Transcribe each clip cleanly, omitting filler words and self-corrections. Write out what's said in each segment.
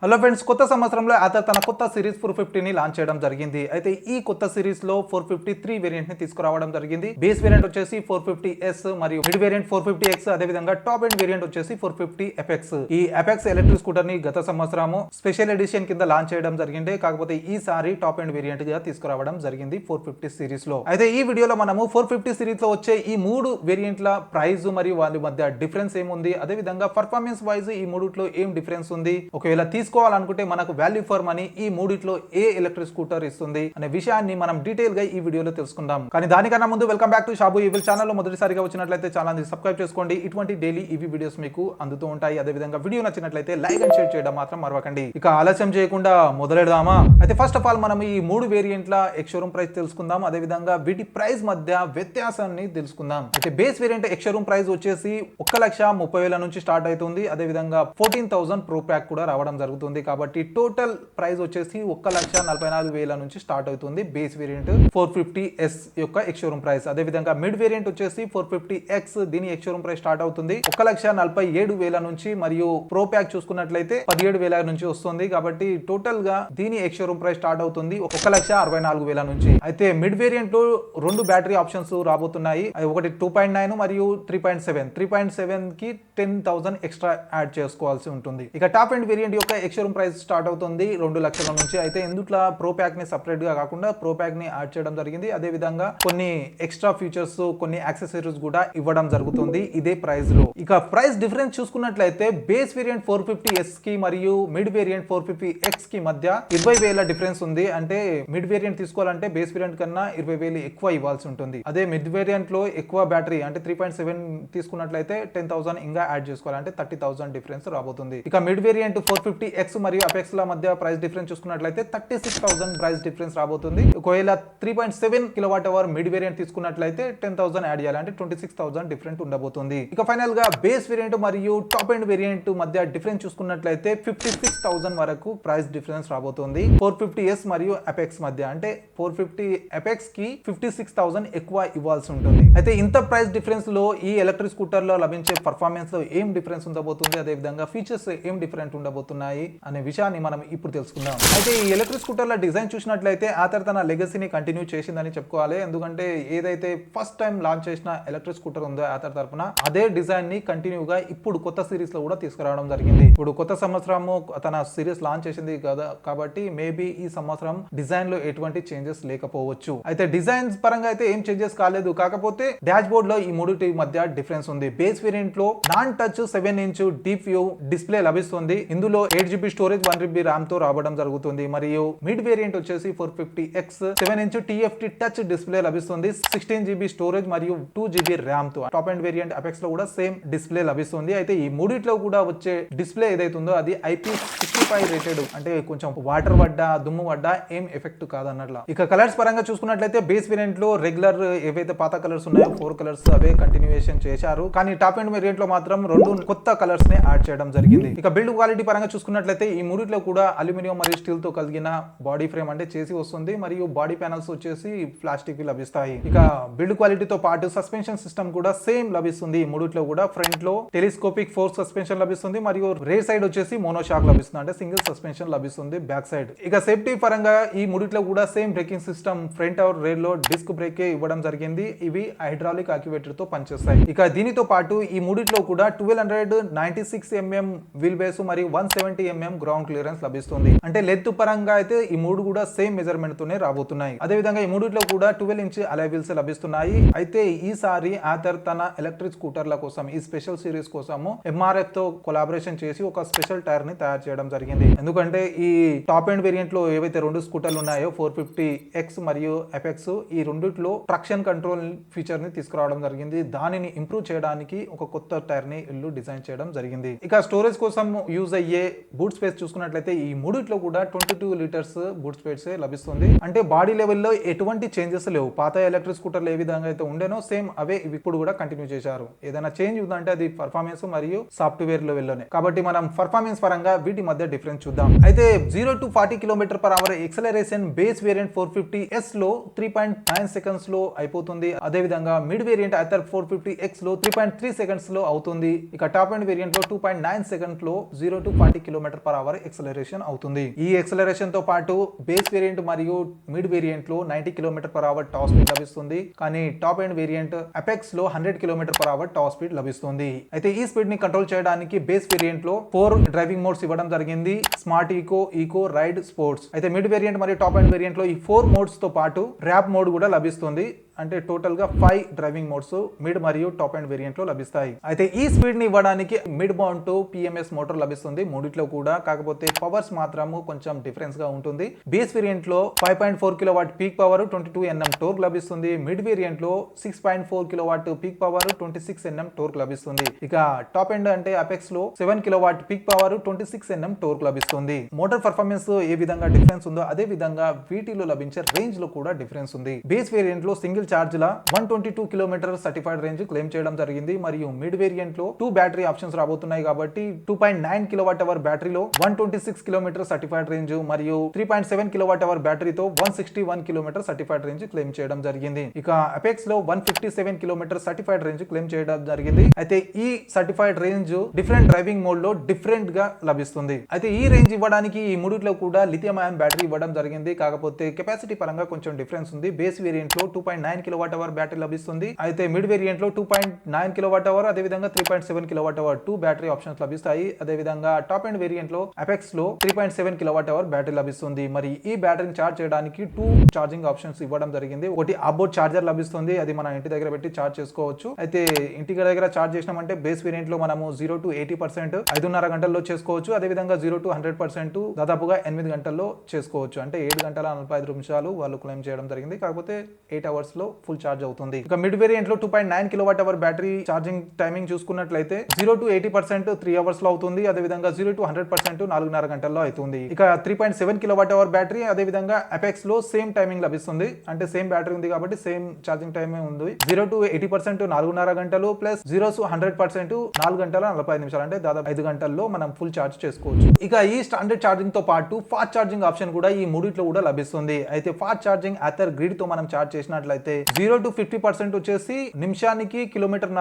Hello friends, కొత్త సంవత్సరంలో అతను తన కొత్త సిరీస్ 450 ని లాంచ్ చేయడం జరిగింది. అయితే ఈ కొత్త సిరీస్ లో 453 వేరియంట్ ని తీసుకురావడం జరిగింది. బేస్ వేరియంట్ వచ్చేసి 450S మరియు మిడ్ వేరియంట్ 450X, అదే విధంగా టాప్ ఎండ్ వేరియంట్ వచ్చేసి 450 FX. ఈ FX ఎలక్ట్రిక్ స్కూటర్ ని గత సంవత్సరము స్పెషల్ ఎడిషన్ కింద లాంచ్ చేయడం జరిగింది. కాకపోతే ఈసారి టాప్ ఎండ్ వేరియంట్ గా తీసుకురావడం జరిగింది 450 సిరీస్ లో. అయితే ఈ వీడియోలో మనము 450 సిరీస్ లో వచ్చే ఈ మూడు వేరియంట్ల ప్రైస్ మరియు వాటి మధ్య డిఫరెన్స్ ఏముంది, అదే విధంగా పర్ఫార్మెన్స్ వైజ్ ఈ మూడిట్లో ఏం డిఫరెన్స్ ఉంది, ఒకవేళ తీసుకోవాలనుకుంటే మనకు వాల్యూ ఫర్ మనీ ఈ మూడిట్లో ఏ ఎలక్ట్రిక్ స్కూటర్ ఇస్తుంది అనే విషయాన్ని మనం డీటెయిల్ గా ఈ వీడియోలో తెలుసుకుందాం. కానీ దానికన్నా ముందు welcome back to Shabu evil channel లో మొదటిసారిగా వచ్చినట్లయితే ఛానల్ ని సబ్స్క్రైబ్ చేసుకోండి. ఇటువంటి డైలీ ఈవీ వీడియోస్ మీకు అందుతూ ఉంటాయి. అదే విధంగా వీడియో నచ్చినట్లయితే లైక్ అండ్ షేర్ చేయడం మాత్రం మరవకండి. ఇక ఆలస్యం చేయకుండా మొదలెడదామా? అయితే ఫస్ట్ ఆఫ్ ఆల్ మనం ఈ మూడు వేరియంట్ల ఎక్స్ షోరూమ్ ప్రైస్ తెలుసుకుందాం. అదే విధంగా వీటి ప్రైస్ మధ్య వ్యత్యాసాన్ని తెలుసుకుందాం. అయితే base variant ex showroom price వచ్చేసి 1,30,000 నుంచి స్టార్ట్ అవుతుంది. అదే విధంగా 14,000 ప్రో ప్యాక్ కూడా రావడం జరుగుతుంది. కాబట్టి టోటల్ ప్రైస్ వచ్చేసి 1,44,000 నుంచి స్టార్ట్ అవుతుంది బేస్ వేరియంట్ 450S యొక్క ఎక్స్ షోరూమ్ ప్రైస్. అదే విధంగా మిడ్ వేరియంట్ వచ్చేసి 450X, దీని ఎక్స్ షోరూమ్ ప్రైస్ స్టార్ట్ అవుతుంది 1,47,000 నుంచి, మరియు ప్రో ప్యాక్ చూసుకున్నట్లయితే 17,000 నుంచి వస్తుంది. కాబట్టి టోటల్ గా దీని ఎక్స్ షోరూమ్ ప్రైస్ స్టార్ట్ అవుతుంది 1,64,000 నుంచి. అయితే మిడ్ వేరియంట్ లో రెండు బ్యాటరీ ఆప్షన్స్ రాబోతున్నాయి. ఒకటి 2.9 మరియు 3.7 కి 10,000 ఎక్స్ట్రా యాడ్ చేసుకోవాల్సి ఉంటుంది. ఇక టాప్ ఎండ్ వేరియంట్ యొక్క ఎక్స్ షోరూమ్ ప్రైస్ స్టార్ట్ అవుతుంది 2 లక్షల నుంచి. అయితే ఇందుట్లో ప్రో ప్యాక్ ని సపరేట్ గా కాకుండా ప్రో ప్యాక్ ని యాడ్ చేయడం జరిగింది. అదే విధంగా కొన్ని ఎక్స్ట్రా ఫీచర్స్, కొన్ని యాక్సెసరీస్ కూడా ఇవ్వడం జరుగుతుంది ఇదే ప్రైస్ లో. ఇక ప్రైస్ డిఫరెన్స్ చూసుకున్నట్లయితే బేస్ వేరియంట్ 450S కి మరియు మిడ్ వేరియంట్ 450X కి మధ్య 20,000 డిఫరెన్స్ ఉంది. అంటే మిడ్ వేరియంట్ తీసుకోవాలంటే బేస్ వేరియంట్ కన్నా 20,000 ఎక్కువ ఇవ్వాల్సి ఉంటుంది. అదే మిడ్ వేరియంట్ లో ఎక్కువ బ్యాటరీ అంటే 3.7 తీసుకున్నట్లయితే 10,000 ఇంకా యాడ్ చేసుకోవాలంటే 30,000 డిఫరెన్స్ రాబోతుంది. ఇక మిడ్ వేరియంట్ 450X మరియు అపెక్స్ ల మధ్య ప్రైస్ డిఫరెన్స్ చూసుకున్నట్లయితే 36,000 ప్రైస్ డిఫరెన్స్ రాబోతుంది. ఒకవేళ 3.7 kWh మిడ్ వేరియంట్ తీసుకున్నట్లయితే 10,000 యాడ్ చేయాలి, అంటే 26,000 డిఫరెంట్ ఉండబోతుంది. ఇక ఫైనల్ గా బేస్ వేరియంట్ మరియు టాప్ ఎండ్ వేరియంట్ మధ్య డిఫరెన్స్ చూసుకున్నట్లయితే 56,000 వరకు ప్రైస్ డిఫరెన్స్ రాబోతుంది 450S మరియు అపెక్స్ మధ్య. అంటే 450 అపెక్స్ కి 56,000 ఎక్కువ ఇవ్వాల్సి ఉంటుంది. అయితే ఇంత ప్రైస్ డిఫరెన్స్ లో ఈ ఎలక్ట్రిక్ స్కూటర్ లో లభించే పర్ఫార్మెన్స్ లో ఏం డిఫరెన్స్ ఉండబోతుంది, అదే విధంగా ఫీచర్స్ ఏం డిఫరెంట్ ఉండబోతున్నాయి అనే విషయాన్ని మనం ఇప్పుడు తెలుసుకుందాం. అయితే ఈ ఎలక్ట్రిక్ స్కూటర్ల డిజైన్ చూసినట్లయితే ఆథర్ తన లెగసీని కంటిన్యూ చేసిందని చెప్పుకోవాలి. ఎందుకంటే ఏదైతే ఫస్ట్ టైం లాంచ్ చేసిన ఎలక్ట్రిక్ స్కూటర్ ఉందో ఆథర్ తరపున అదే డిజైన్ ని కంటిన్యూగా ఇప్పుడు కొత్త సిరీస్ లో కూడా తీసుకురావడం జరిగింది. ఇప్పుడు కొత్త సంవత్సరము తన సిరీస్ లాంచ్ చేసింది కదా, కాబట్టి మేబీ ఈ సంవత్సరం డిజైన్ లో ఎటువంటి చేంజెస్ లేకపోవచ్చు. అయితే డిజైన్స్ పరంగా అయితే ఏం చేంజెస్ కాలేదు. కాకపోతే డాష్ బోర్డ్ లో ఈ మూడిటి మధ్య డిఫరెన్స్ ఉంది. బేస్ వేరియంట్ లో non touch 7" deep view display లభిస్తుంది. ఇందులో 8GB స్టోరేజ్ 1GB ర్యామ్ తో రావడం జరుగుతుంది. మరియు మిడ్ వేరియంట్ వచ్చేసి 450X 7" TFT టచ్ డిస్ప్లే లభిస్తుంది. 16GB స్టోరేజ్ మరియు 2GB ర్యామ్ తో. టాప్ ఎండ్ వేరియంట్ అపెక్స్ లో కూడా సేమ్ డిస్ప్లే లభిస్తుంది. అయితే ఈ మూడిట్లో కూడా వచ్చే డిస్ప్లే ఏదైతుందో అది IP65 రేటెడ్, అంటే కొంచెం వాటర్ పడ్డా దుమ్ము పడ్డా ఏం ఎఫెక్ట్ కాదన్నట్లా. ఇక కలర్స్ పరంగా చూసుకున్నట్లయితే బేస్ వేరియంట్ లో రెగ్యులర్ ఏవైతే పాత కలర్స్ ఉన్నాయో 4 కలర్స్ అవే కంటిన్యూయేషన్ చేశారు. కానీ టాప్ ఎండ్ వేరియంట్ లో మాత్రం 2 కొత్త కలర్స్ ని యాడ్ చేయడం జరిగింది. ఇక బిల్డ్ క్వాలిటీ పరంగా చూసుకున్నట్లయితే ఈ మూడిట్లో కూడా అల్యూమినియం మరియు స్టీల్ తో కలిగిన బాడీ ఫ్రేమ్ అంటే చేసి వస్తుంది. మరియు బాడీ ప్యానల్స్ వచ్చేసి ప్లాస్టిక్ లభిస్తాయి. ఇక బిల్డ్ క్వాలిటీతో పాటు సస్పెన్షన్ సిస్టమ్ కూడా సేమ్ లభిస్తుంది. ఈ మూడిట్లో కూడా ఫ్రంట్ లో టెలిస్కోపిక్ ఫోర్స్ సస్పెన్షన్ లభిస్తుంది, మరియు రేర్ సైడ్ వచ్చేసి మోనోషాక్ లభిస్తుంది, అంటే సింగిల్ సస్పెన్షన్ లభిస్తుంది బ్యాక్ సైడ్. ఇక సేఫ్టీ పరంగా ఈ మూడిట్లో కూడా same braking system front are rare లో డిస్క్ బ్రేక్ ఇవ్వడం జరిగింది. ఇవి హైడ్రాలిక్ యాక్యువేటర్ తో పనిచేస్తాయి. ఇక దీనితో పాటు ఈ మూడిట్లో కూడా 1296mm వీల్ బేస్ మరియు 170mm గ్రౌండ్ క్లియరెన్స్ లభిస్తుంది. అంటే లెంత్ పరంగా అయితే ఈ మూడు కూడా సేమ్ మెజర్మెంట్ తోనే రాబోతున్నాయి. అదే విధంగా ఈ మూడిట్లో కూడా 12" అలాయ్ వీల్స్ లభిస్తున్నాయి. అయితే ఈసారి ఆథర్ తన ఎలక్ట్రిక్ స్కూటర్ల కోసం ఈ స్పెషల్ సిరీస్ కోసము MRF తో కొలాబరేషన్ చేసి ఒక స్పెషల్ టైర్ ని తయారు చేయడం జరిగింది. ఎందుకంటే ఈ టాప్ ఎండ్ వేరియంట్ లో ఏవైతే 2 స్కూటర్లు ఉన్నాయో 450X మరియు అపెక్స్, ఈ రెండిట్లో ట్రాక్షన్ కంట్రోల్ ఫీచర్ ని తీసుకురావడం జరిగింది. దానిని ఇంప్రూవ్ చేయడానికి ఒక కొత్త టైర్ ని ఇల్లు డిజైన్ చేయడం జరిగింది. ఇక స్టోరేజ్ కోసం యూజ్ అయ్యే బూట్ స్పేస్ చూసుకున్నట్లయితే ఈ మూడిట్లో కూడా 22 లీటర్స్ బూట్ స్పేస్ లభిస్తుంది. అంటే బాడీ లెవెల్లో ఎటువంటి చేంజెస్ లేవు. పాత ఎలక్ట్రిక్ స్కూటర్లు ఏ విధంగా అయితే ఉండేనో సేమ్ అవే ఇప్పుడు కూడా కంటిన్యూ చేశారు. ఏదైనా చేంజ్ ఉందంటే అది పర్ఫార్మెన్స్ మరియు సాఫ్ట్వేర్ లెవెల్లోనే. కాబట్టి మనం పర్ఫార్మెన్స్ పరంగా వీటి మధ్య డిఫరెన్స్ చూద్దాం. అయితే 0 to 40 km/h acceleration base variant 450S లో 3.9 seconds లో అయిపోతుంది. అదే విధంగా మిడ్ వేరియంట్ అథర్ 450X లో 3.3 seconds లో అవుతుంది. ఇక టాప్ ఎండ్ వేరియంట్ లో 2.9 seconds లో 0 to 40 km km/h ఎక్సలరేషన్ అవుతుంది. ఈ ఎక్సలరేషన్ తో పాటు బేస్ వేరియంట్ మరియు మిడ్ వేరియంట్ లో 90 km/h టాప్ స్పీడ్ లభిస్తుంది. కానీ టాప్ ఎండ్ వేరియంట్ అపెక్స్ లో 100 km/h టాప్ స్పీడ్ లభిస్తుంది. అయితే ఈ స్పీడ్ ని కంట్రోల్ చేయడానికి బేస్ వేరియంట్ లో 4 డ్రైవింగ్ మోడ్స్ ఇవ్వడం జరిగింది. Smart eco, ride, sports. అయితే మిడ్ వేరియంట్ మరియు టాప్ ఎండ్ వేరియంట్ లో ఈ 4 మోడ్స్ తో పాటు ర్యాప్ మోడ్ కూడా లభిస్తుంది. అంటే టోటల్ గా 5 డ్రైవింగ్ మోడ్స్ మిడ్ మరియు టాప్ ఎండ్ వేరియంట్ లో లభిస్తాయి. అయితే ఈ స్పీడ్ ని ఇవ్వడానికి మిడ్ మౌంట్ PMS మోటార్ లభిస్తుంది మూడిట్లో కూడా. కాకపోతే పవర్స్ మాత్రము కొంచెం డిఫరెన్స్ గా ఉంటుంది. బేస్ వేరియంట్ లో 5.4 kW peak power 22 Nm torque లభిస్తుంది. మిడ్ వేరియంట్ లో 6.4 kW peak power 26 Nm torque లభిస్తుంది. ఇక టాప్ ఎండ్ అంటే అపెక్స్ లో 7 kW peak power 26 Nm torque లభిస్తుంది. మోటార్ పర్ఫార్మెన్స్ ఏ విధంగా డిఫరెన్స్ ఉందో అదే విధంగా వీటిలో లభించే రేంజ్ లో కూడా డిఫరెన్స్ ఉంది. బేస్ వేరియంట్ లో సింగిల్ చార్జ్ లా 122 km సర్టిఫైడ్ రేంజ్ క్లెయిమ్ చేయడం జరిగింది. మరియు మిడ్ వేరియంట్ లో 2 బ్యాటరీ ఆప్షన్స్ రాబోతున్నాయి కాబట్టి 2.9 kWh బ్యాటరీలో 126 km సర్టిఫైడ్ రేంజ్ మరియు 3.7 kWh బ్యాటరీతో 161 km certified range claim చేయడం జరిగింది. ఇక అపెక్స్ లో 157 km సర్టిఫైడ్ రేంజ్ క్లెయిమ్ చేయడం జరిగింది. అయితే ఈ certified range different driving mode లో డిఫరెంట్ గా లభిస్తుంది. అయితే ఈ రేంజ్ ఇవ్వడానికి ఈ మూడిట్లో కూడా లిథియం అయాన్ బ్యాటరీ ఇవ్వడం జరిగింది. కాకపోతే కెపాసిటీ పరంగా కొంచెం డిఫరెన్స్ ఉంది. బేస్ వేరియంట్ లో 2.9 kWh బ్యాటరీ లభిస్తుంది. అయితే మిడ్ వేరియంట్ లో 2.9 kWh అదే విధంగా 3.7 kWh 2 బ్యాటరీ ఆప్షన్స్ లభిస్తాయి. అదే విధంగా టాప్ ఎండ్ వేరియంట్ లో అపెక్స్ లో 3.7 kWh బ్యాటరీ లభిస్తుంది. మరి ఈ బ్యాటరీని చార్జ్ చేయడానికి 2 ఛార్జింగ్ ఆప్షన్స్ ఇవ్వడం జరిగింది. ఒకటి ఆఫ్బోర్డ్ చార్జర్ లభిస్తుంది. అది మన ఇంటి దగ్గర పెట్టి చార్జ్ చేసుకోవచ్చు. అయితే ఇంటి దగ్గర చార్జ్ చేసినామంటే బేస్ వేరియంట్ లో మనము 0 to 80% 5.5 గంటల్లో చేసుకోవచ్చు. అదే విధంగా 0 to 100% దాదాపుగా 8 గంటల్లో చేసుకోవచ్చు. అంటే 7 గంటల 45 నిమిషాలు వాళ్ళు క్లెయిమ్ చేయడం జరిగింది. కాకపోతే 8 అవర్స్ లో ఫుల్ ఛార్జ్ అవుతుంది. ఇక మిడ్ వేరియంట్ లో 2.9 kWh బ్యాటరీ ఛార్జింగ్ టైమింగ్ చూసుకున్నట్లయితే 0 to 80% 3 అవర్స్ లో అవుతుంది. అదే విధంగా 0 to 100% 4.5 గంటల్లో అవుతుంది. ఇక 3.7 kWh బ్యాటరీ అదే విధంగా అపెక్స్ లో సేమ్ టైమింగ్ లభిస్తుంది. అంటే సేమ్ బ్యాటరీ ఉంది కాబట్టి సేమ్ ఛార్జింగ్ టైమ్ ఉంది. 0 to 80% 4.5 గంటలు ప్లస్ 0 to 100% 4 గంటల 45 నిమిషాలు అంటే దాదాపు 5 గంటల్లో మనం ఫుల్ ఛార్జ్ చేసుకోవచ్చు. ఇక ఈ స్టాండర్డ్ ఛార్జింగ్ తో పాటు ఫాస్ట్ ఛార్జింగ్ ఆప్షన్ కూడా ఈ మూడిట్లో కూడా లభిస్తుంది. అయితే ఫాస్ట్ ఛార్జింగ్ అథర్ గ్రిడ్ తో మనం ఛార్జ్ చేసినట్లయితే 0 to 50% వచ్చేసి నిమిషానికి 1.5 కిలోమీటర్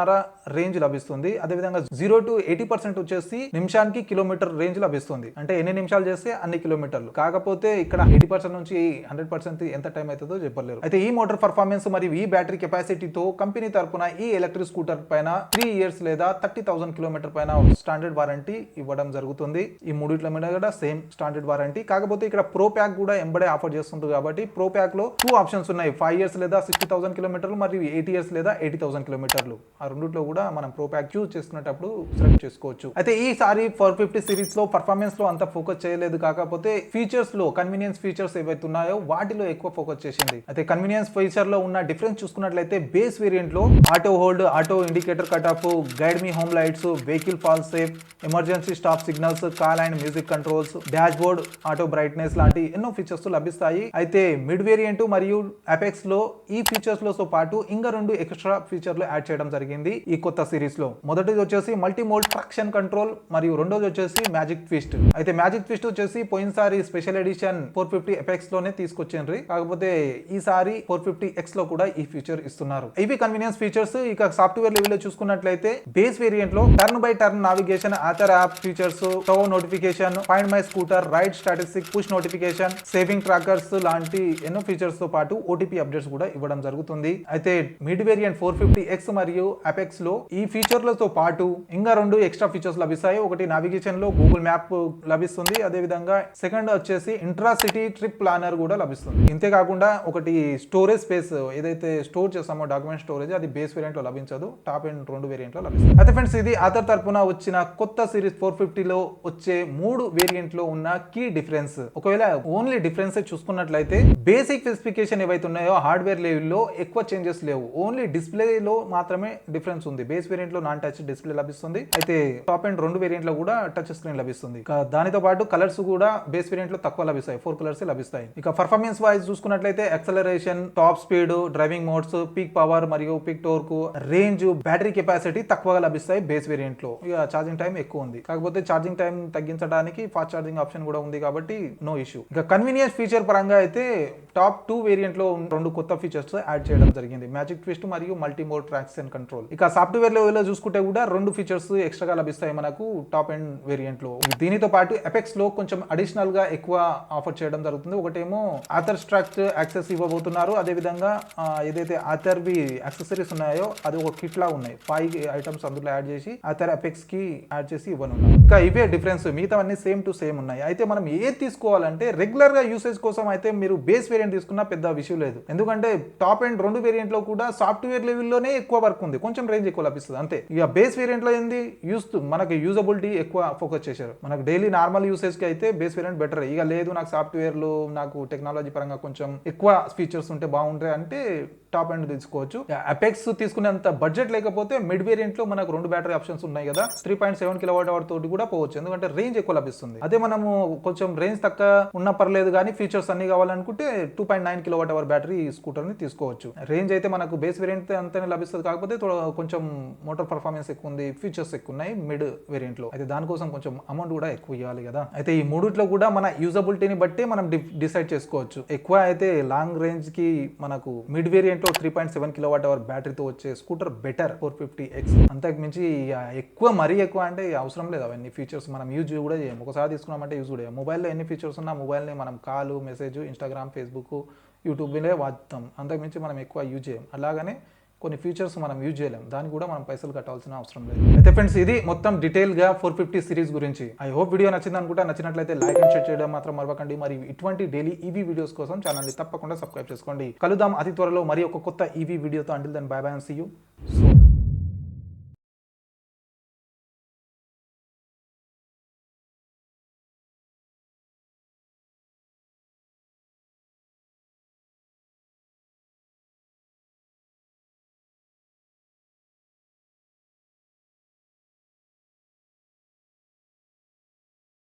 రేంజ్ లభిస్తుంది. అదేవిధంగా 0 to 80% వచ్చేసి నిమిషానికి 1 కిలోమీటర్ రేంజ్ లభిస్తుంది. అంటే ఎన్ని నిమిషాలు చేస్తే అన్ని కిలోమీటర్లు. కాకపోతే ఇక్కడ 80% నుంచి 100% ఎంత టైం అవుతుందో చెప్పలేరు. అయితే ఈ మోటార్ పర్ఫార్మెన్స్ మరియు ఈ బ్యాటరీ కెపాసిటీతో కంపెనీ తరపున ఈ ఎలక్ట్రిక్ స్కూటర్ పైన 3 ఇయర్స్ లేదా 30,000 కిలోమీటర్ పైన స్టాండర్డ్ వారంటీ ఇవ్వడం జరుగుతుంది. ఈ మూడిట్ల మీద కూడా సేమ్ స్టాండర్డ్ వారంటీ. కాకపోతే ఇక్కడ ప్రో ప్యాక్ కూడా ఎంబడే ఆఫర్ చేస్తుంది కాబట్టి ప్రో ప్యాక్ లో 2 ఆప్షన్స్ ఉన్నాయి. 5 ఇయర్స్ లేదా 60,000 కిలోమీటర్లు మరియు 8 ఇయర్స్ లేదా 80,000 కిలోమీటర్లు. ఆ రెండిట్లో కూడా మనం ప్రో ప్యాక్ చూస్ చేసుకునేటప్పుడు సెలెక్ట్ చేసుకోవచ్చు. అయితే ఈసారి 450 సిరీస్ లో పర్ఫార్మెన్స్ లో అంత ఫోకస్ చేయలేదు. కాకపోతే ఫీచర్స్ లో కన్వీనియన్స్ ఫీచర్స్ ఏవైతే ఉన్నాయో వాటిలో ఎక్కువ ఫోకస్ చేసింది. అయితే కన్వీనియన్స్ ఫీచర్ లో ఉన్న డిఫరెన్స్ చూసుకున్నట్లయితే బేస్ వేరియంట్ లో auto hold, auto indicator cut off, guide me home lights, vehicle fall safe, emergency stop signals, call and music controls, dash board, auto brightness లాంటి ఎన్నో ఫీచర్స్ లభిస్తాయి. అయితే మిడ్ వేరియంట్ మరియు apex లో ఈ features లో పాటు ఇంకా 2 ఎక్స్ట్రా ఫీచర్లు యాడ్ చేయడం జరిగింది ఈ కొత్త సిరీస్ లో. మొదటిది వచ్చేసి మల్టీ మోడ్ ట్రాక్షన్ కంట్రోల్ మరియు రెండోది వచ్చేసి మ్యాజిక్ ట్విస్ట్. అయితే మ్యాజిక్ ట్విస్ట్ వచ్చేసి పోయినసారి స్పెషల్ ఎడిషన్ 450 ఎపెక్స్ లోనే తీసుకొచ్చిండ్రు. కాకపోతే ఈసారి 450X లో కూడా ఈ ఫీచర్ ఇస్తున్నారు. ఇవి కన్వీనియన్స్ ఫీచర్స్. ఇక సాఫ్ట్వేర్ లెవెల్ లో చూసుకున్నట్లయితే బేస్ వేరియంట్ లో turn by turn navigation, Ather app features, tow notification, find my scooter, ride statistic, push notification, saving trackers లాంటి ఎన్నో ఫీచర్స్ తో పాటు OTP అప్డేట్స్ కూడా ఇవ్వడం జరుగుతుంది. అయితే మిడ్ వేరియంట్ 450X మరియు అపెక్స్ లో ఈ ఫీచర్లతో పాటు ఇంకా 2 ఎక్స్ట్రా ఫీచర్స్ లభిస్తాయి. ఒకటి నావిగేషన్ లో గూగుల్ మ్యాప్ లభిస్తుంది. అదే విధంగా సెకండ్ వచ్చేసి ఇంట్రా సిటీ ట్రిప్ ప్లానర్ కూడా లభిస్తుంది. ఇంతే కాకుండా ఒకటి స్టోరేజ్ స్పేస్ ఏదైతే స్టోర్ చేస్తామో డాక్యుమెంట్ స్టోరేజ్ అది బేస్ వేరియంట్ లో లభించదు. టాప్ అండ్ 2 వేరియంట్ లో లభిస్తుంది. అయితే ఫ్రెండ్స్ ఇది ఆథర్ తరపున వచ్చిన కొత్త సిరీస్ 450 లో వచ్చే 3 వేరియంట్ లో ఉన్న కీ డిఫరెన్స్. ఒకవేళ ఓన్లీ డిఫరెన్స్ చూసుకున్నట్లయితే బేసిక్ స్పెసిఫికేషన్ ఏవైతే ఉన్నాయో హార్డ్వేర్ లెవెల్లో ఎక్కువ చేంజెస్ లేవు. ఓన్లీ డిస్ప్లే లో మాత్రమే డిఫరెన్స్ ఉంది. బేస్ వేరియంట్ లో నాన్ టచ్ డిస్ప్లే లభిస్తుంది. అయితే టాప్ అండ్ 2 వేరియంట్ లో కూడా టచ్ స్క్రీన్ లభిస్తుంది. దానితో పాటు కలర్స్ కూడా బేస్ వేరియంట్ లో తక్కువ లభిస్తాయి. 4 కలర్స్ లభిస్తాయి. ఇక పర్ఫార్మెన్స్ వైజ్ చూసుకున్నట్లయితే acceleration, top speed, driving modes, peak power మరియు peak torque, range, battery capacity తక్కువగా లభిస్తాయి బేస్ వేరియంట్ లో. ఇక ఛార్జింగ్ టైం ఎక్కువ ఉంది. కాకపోతే ఛార్జింగ్ టైం తగ్గించడానికి ఫాస్ట్ ఛార్జింగ్ ఆప్షన్ కూడా ఉంది కాబట్టి నో ఇష్యూ. ఇక కన్వీనియన్స్ ఫీచర్ పరంగా అయితే టాప్ 2 వేరియంట్ లో 2 కొత్త ఫీచర్స్ యాడ్ చేయడం జరిగింది, మ్యాజిక్ ట్విస్ట్ మరియు మల్టీ మోడ్ ట్రాక్షన్ కంట్రోల్. ఇక సాఫ్ట్వేర్ లెవెల్లో చూసుకుంటే కూడా 2 ఫీచర్స్ ఎక్స్ట్రాగా లభిస్తాయి మనకు టాప్ ఎండ్ వేరియంట్ లో. దీనితో పాటు ఎపెక్స్ లో కొంచెం అడిషనల్ గా ఎక్కువ ఆఫర్ చేయడం జరుగుతుంది. ఒకటేమో ఆథర్ స్ట్రాక్ట్ యాక్సెస్ ఇవ్వబోతున్నారు, అదే విధంగా ఏదైతే ఆథర్ వి యాక్సెసరీస్ ఉన్నాయో అది ఒక కిట్ లా ఉన్నాయి, 5 ఐటమ్స్ అందులో యాడ్ చేసి ఆథర్ ఎపెక్స్ కి యాడ్ చేసి ఇవ్వనున్నారు. ఇక ఇవే డిఫరెన్స్, మిగతావన్నీ సేమ్ టు సేమ్ ఉన్నాయి. అయితే మనం ఏది తీసుకోవాలంటే రెగ్యులర్ గా యూసేజ్ కోసం అయితే మీరు బేస్ వేరియంట్ తీసుకున్నా పెద్ద విషయం లేదు, ఎందుకంటే టాప్ అండ్ 2 వేరియంట్ లో కూడా సాఫ్ట్వేర్ లెవెల్లోనే ఎక్కువ వర్క్ ఉంది, కొంచెం రేంజ్ ఎక్కువ లభిస్తుంది అంతే. ఇక బేస్ వేరియంట్ లో ఏంది మనకి యూజబిలిటీ ఎక్కువ ఫోకస్ చేశారు. మనకు డైలీ నార్మల్ యూసేజ్ కి అయితే బేస్ వేరియంట్ బెటర్. ఇక లేదు నాకు సాఫ్ట్వేర్లు నాకు టెక్నాలజీ పరంగా కొంచెం ఎక్కువ ఫీచర్స్ ఉంటే బాగుంటాయి అంటే టాప్ ఎండ్ తీసుకోవచ్చు. అపెక్స్ తీసుకునేంత బడ్జెట్ లేకపోతే మిడ్ వేరియంట్ లో మనకు 2 బ్యాటరీ ఆప్షన్స్ ఉన్నాయి కదా, 3.7 kWh తోటి కూడా పోవచ్చు, ఎందుకంటే రేంజ్ ఎక్కువ లభిస్తుంది. అదే మనము కొంచెం రేంజ్ తక్కువ ఉన్నా పర్లేదు కానీ ఫీచర్స్ అన్ని కావాలనుకుంటే 2.9 kWh బ్యాటరీ స్కూటర్ ని తీసుకోవచ్చు. రేంజ్ అయితే మనకు బేస్ వేరియంట్ అంతనే లభిస్తుంది, కాకపోతే కొంచెం మోటార్ పర్ఫార్మెన్స్ ఎక్కువ ఉంది, ఫీచర్స్ ఎక్కువ ఉన్నాయి మిడ్ వేరియంట్ లో. అయితే దానికోసం కొంచెం అమౌంట్ కూడా ఎక్కువ ఇవ్వాలి కదా. అయితే ఈ మూడిట్లో కూడా మన యూజబిలిటీని బట్టి మనం డిసైడ్ చేసుకోవచ్చు. ఎక్కువ అయితే లాంగ్ రేంజ్ కి మనకు మిడ్ వేరియంట్ 3.7 kWh బ్యాటరీతో వచ్చే స్కూటర్ బెటర్ 450X. అంతకు మించి ఎక్కువ మరీ ఎక్కువ అంటే అవసరం లేదు, అవన్నీ ఫీచర్స్ మనం యూజ్ కూడా చేయం, ఒకసారి తీసుకున్నామంటే యూజ్ కూడా చేయం. మొబైల్లో ఎన్ని ఫీచర్స్ ఉన్నా మొబైల్ని మనం కాల్, మెసేజ్, ఇన్స్టాగ్రామ్, ఫేస్బుక్, యూట్యూబ్లే వాడతాం, అంతకు మించి మనం ఎక్కువ యూజ్ చేయం. అలాగనే కొన్ని ఫీచర్స్ మనం యూజ్ చేయలేం, దానికి కూడా మనం పైసలు కట్టాల్సిన అవసరం లేదు. అయితే ఫ్రెండ్స్ ఇది మొత్తం డీటెయిల్ గా 450 సిరీస్ గురించి. ఐ హోప్ వీడియో నచ్చింది అనుకుంటా. నచ్చినట్లయితే లైక్ అండ్ షేర్ చేయడం మాత్రం మరవకండి. మరి ఇటువంటి డైలీ ఈవీ వీడియోస్ కోసం ఛానల్ ని తప్పకుండా సబ్స్క్రైబ్ చేసుకోండి. కలుద్దాం అతి త్వరలో మరి ఒక కొత్త ఈవీ వీడియోతో. Until then bye bye and see you soon.